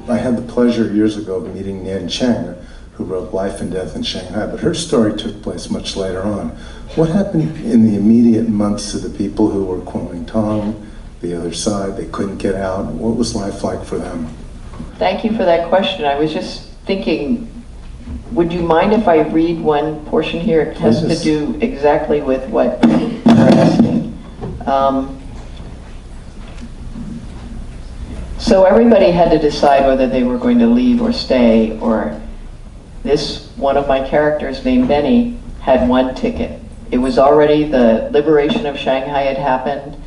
I had the pleasure years ago of meeting Nan Cheng, who wrote Life and Death in Shanghai, but her story took place much later on. What happened in the immediate months to the people who were Kuomintang, the other side? They couldn't get out. What was life like for them? Thank you for that question. I was just thinking, would you mind if I read one portion here? It has to do exactly with what you're asking. So everybody had to decide whether they were going to leave or stay, or this one of my characters named Benny had one ticket. It was already, the liberation of Shanghai had happened.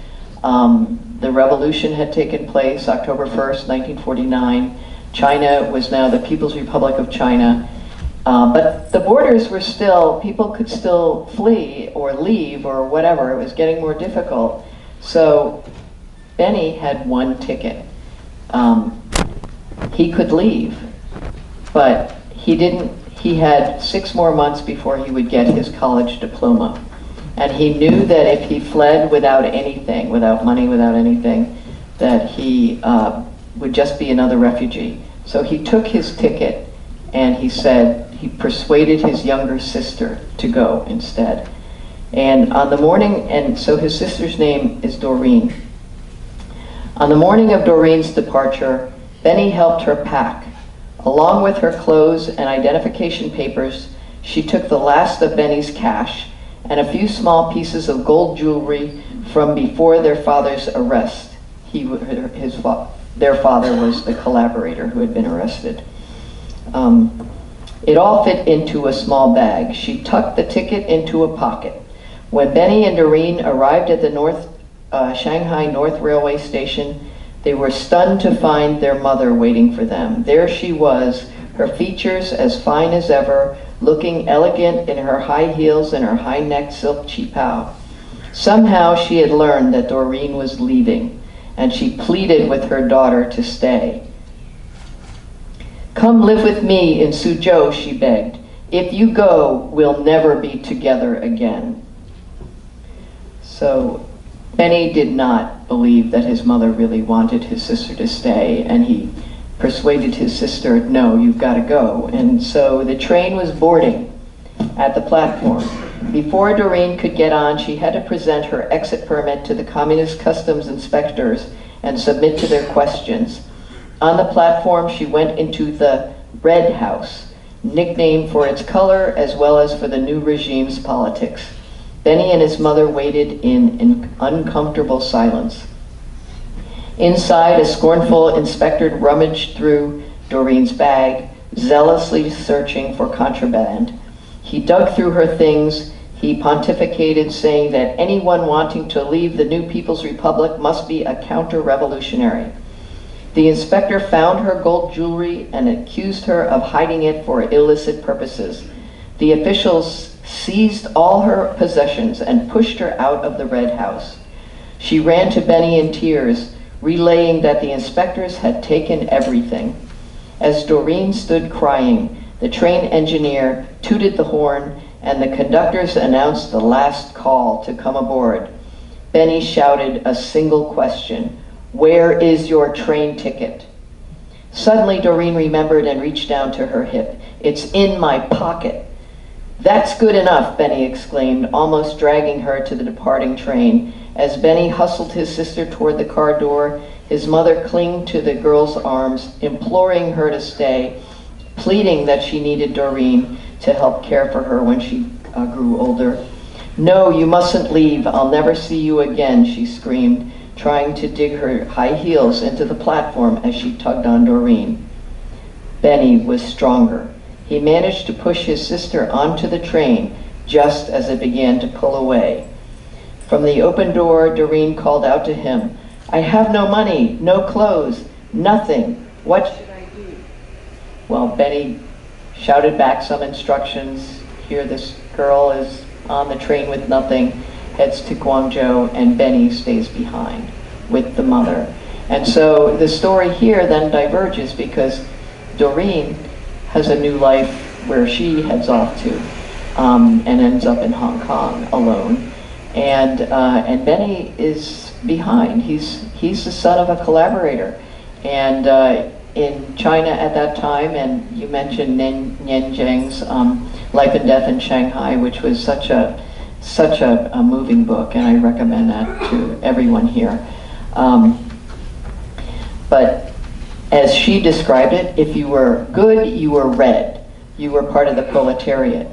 The revolution had taken place October 1st, 1949. China was now the People's Republic of China. But the borders were still, people could still flee or leave or whatever. It was getting more difficult. So Benny had one ticket. He could leave, but he didn't. He had 6 more months before he would get his college diploma. And he knew that if he fled without anything, without money, without anything, that he would just be another refugee. So he took his ticket and he said, he persuaded his younger sister to go instead. And on the morning, and so his sister's name is Doreen. On the morning of Doreen's departure, Benny helped her pack. Along with her clothes and identification papers, she took the last of Benny's cash and a few small pieces of gold jewelry from before their father's arrest. Their father was the collaborator who had been arrested. It all fit into a small bag. She tucked the ticket into a pocket. When Benny and Doreen arrived at the Shanghai North Railway Station, they were stunned to find their mother waiting for them. There she was, her features as fine as ever, looking elegant in her high heels and her high-necked silk qipao. Somehow she had learned that Doreen was leaving, and she pleaded with her daughter to stay. "Come live with me in Suzhou," she begged. "If you go, we'll never be together again." So Benny did not believe that his mother really wanted his sister to stay, and he persuaded his sister, "No, you've got to go." And so the train was boarding at the platform. Before Doreen could get on, she had to present her exit permit to the communist customs inspectors and submit to their questions. On the platform, she went into the Red House, nicknamed for its color as well as for the new regime's politics. Benny and his mother waited in uncomfortable silence. Inside, a scornful inspector rummaged through Doreen's bag, zealously searching for contraband. He dug through her things. He pontificated, saying that anyone wanting to leave the new People's Republic must be a counter-revolutionary. The inspector found her gold jewelry and accused her of hiding it for illicit purposes. The officials seized all her possessions and pushed her out of the Red House. She ran to Benny in tears, relaying that the inspectors had taken everything. As Doreen stood crying, the train engineer tooted the horn and the conductors announced the last call to come aboard. Benny shouted a single question: "Where is your train ticket?" Suddenly Doreen remembered and reached down to her hip. "It's in my pocket." "That's good enough," Benny exclaimed, almost dragging her to the departing train. As Benny hustled his sister toward the car door, his mother clung to the girl's arms, imploring her to stay, pleading that she needed Doreen to help care for her when she grew older. "No, you mustn't leave. I'll never see you again," she screamed, trying to dig her high heels into the platform as she tugged on Doreen. Benny was stronger. He managed to push his sister onto the train just as it began to pull away. From the open door, Doreen called out to him, "I have no money, no clothes, nothing. What should I do?" Well, Benny shouted back some instructions. Here, this girl is on the train with nothing, heads to Guangzhou, and Benny stays behind with the mother. And so the story here then diverges because Doreen has a new life where she heads off to and ends up in Hong Kong alone. And Benny is behind. He's the son of a collaborator, and in China at that time, and you mentioned Nian Zheng's Life and Death in Shanghai, which was such a moving book, and I recommend that to everyone here. But as she described it, if you were good, you were red. You were part of the proletariat.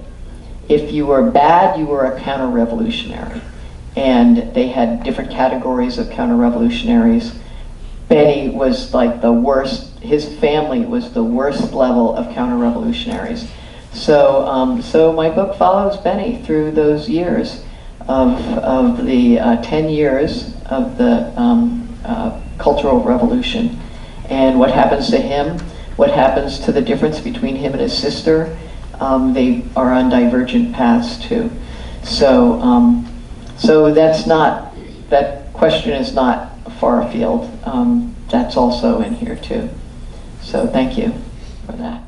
If you were bad, you were a counter-revolutionary. And they had different categories of counter-revolutionaries. Benny was like the worst, his family was the worst level of counter-revolutionaries. So, so my book follows Benny through those years of the 10 years of the Cultural Revolution, and what happens to him, what happens to the difference between him and his sister. They are on divergent paths too. So, so that's not, that question is not far afield. That's also in here too. So thank you for that.